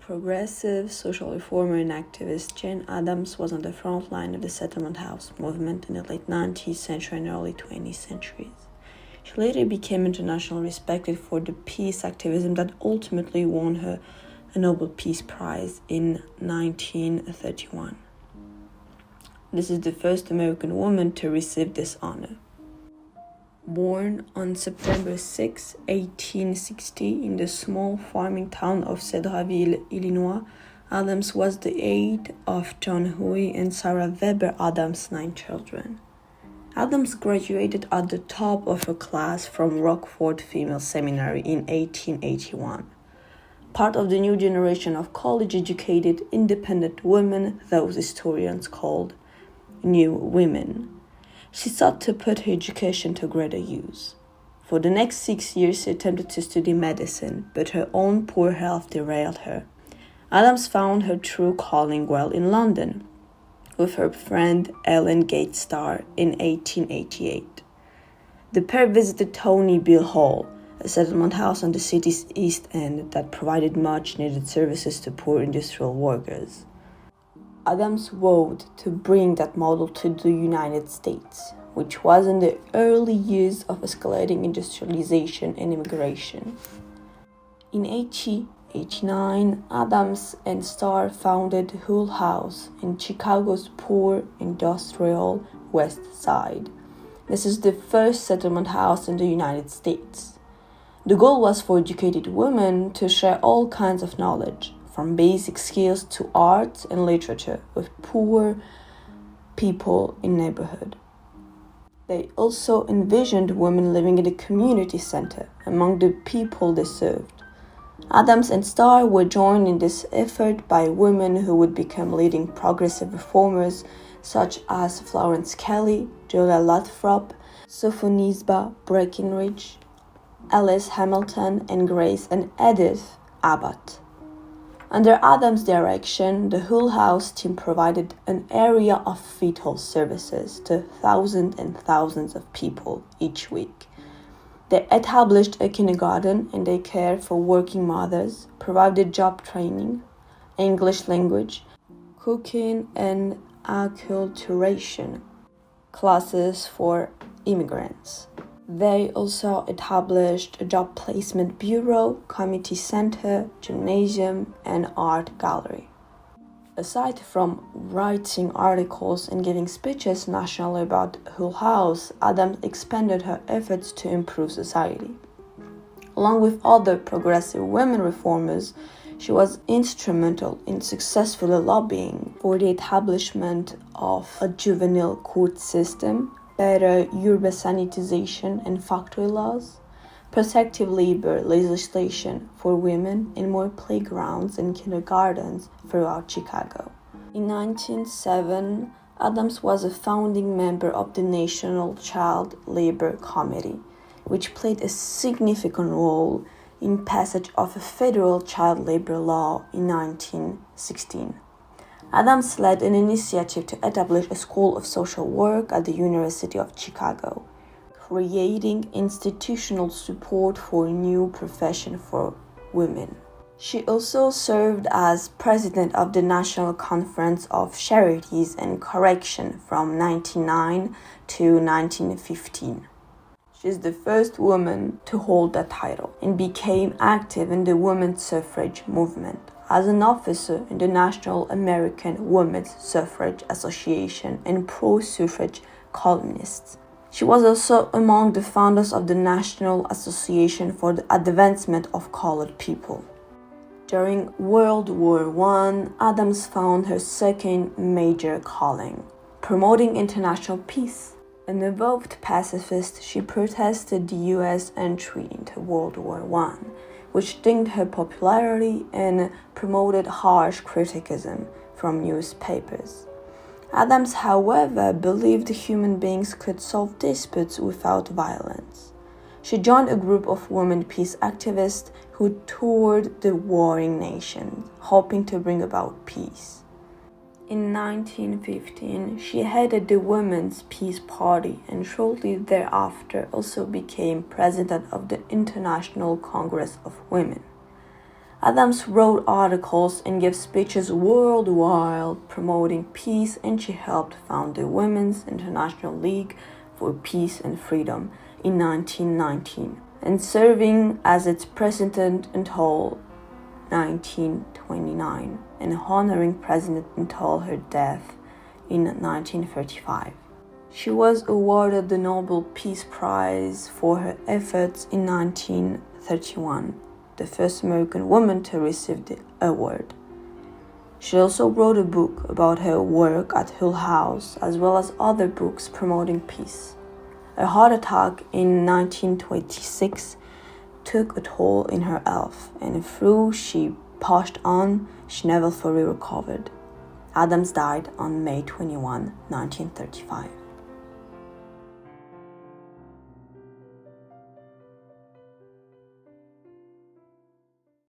Progressive social reformer and activist Jane Addams was on the front line of the settlement house movement in the late 19th century and early 20th centuries. She later became internationally respected for the peace activism that ultimately won her a Nobel Peace Prize in 1931. This is the first American woman to receive this honor. Born on September 6, 1860, in the small farming town of Cedraville, Illinois, Addams was the eighth of John Huey and Sarah Weber Addams' 9 children. Addams graduated at the top of her class from Rockford Female Seminary in 1881. Part of the new generation of college-educated, independent women those historians called New Women. She sought to put her education to greater use. For the next 6 years, she attempted to study medicine, but her own poor health derailed her. Addams found her true calling while in London, with her friend Ellen Gates Starr in 1888. The pair visited Tony Bill Hall, a settlement house on the city's east end that provided much-needed services to poor industrial workers. Addams vowed to bring that model to the United States, which was in the early years of escalating industrialization and immigration. In 1889, Addams and Starr founded Hull House in Chicago's poor industrial West Side. This is the first settlement house in the United States. The goal was for educated women to share all kinds of knowledge, from basic skills to art and literature, with poor people in neighborhood. They also envisioned women living in the community center among the people they served. Addams and Starr were joined in this effort by women who would become leading progressive reformers such as Florence Kelley, Julia Lathrop, Sophonisba Breckinridge, Alice Hamilton, and Grace and Edith Abbott. Under Addams' direction, the Hull House team provided an area of fetal services to thousands and thousands of people each week. They established a kindergarten and daycare for working mothers, provided job training, English language, cooking, and acculturation classes for immigrants. They also established a job placement bureau, community center, gymnasium, and art gallery. Aside from writing articles and giving speeches nationally about Hull House, Addams expanded her efforts to improve society. Along with other progressive women reformers, she was instrumental in successfully lobbying for the establishment of a juvenile court system, better urban sanitization and factory laws, protective labor legislation for women, and more playgrounds and kindergartens throughout Chicago. In 1907, Addams was a founding member of the National Child Labor Committee, which played a significant role in passage of a federal child labor law in 1916. Addams led an initiative to establish a School of Social Work at the University of Chicago, creating institutional support for a new profession for women. She also served as president of the National Conference of Charities and Correction from 1909 to 1915. She is the first woman to hold that title and became active in the women's suffrage movement as an officer in the National American Women's Suffrage Association and pro-suffrage columnist. She was also among the founders of the National Association for the Advancement of Colored People. During World War I, Addams found her second major calling, promoting international peace. An avowed pacifist, she protested the U.S. entry into World War I, which dinged her popularity and promoted harsh criticism from newspapers. Addams, however, believed human beings could solve disputes without violence. She joined a group of women peace activists who toured the warring nations, hoping to bring about peace. In 1915, she headed the Women's Peace Party and shortly thereafter also became president of the International Congress of Women. Addams wrote articles and gave speeches worldwide promoting peace, and she helped found the Women's International League for Peace and Freedom in 1919, and serving as its president until 1929, and honoring President until her death in 1935. She was awarded the Nobel Peace Prize for her efforts in 1931, the first American woman to receive the award. She also wrote a book about her work at Hull House, as well as other books promoting peace. A heart attack in 1926 took a toll in her health, and though she pushed on, she never fully recovered. Addams died on May 21, 1935.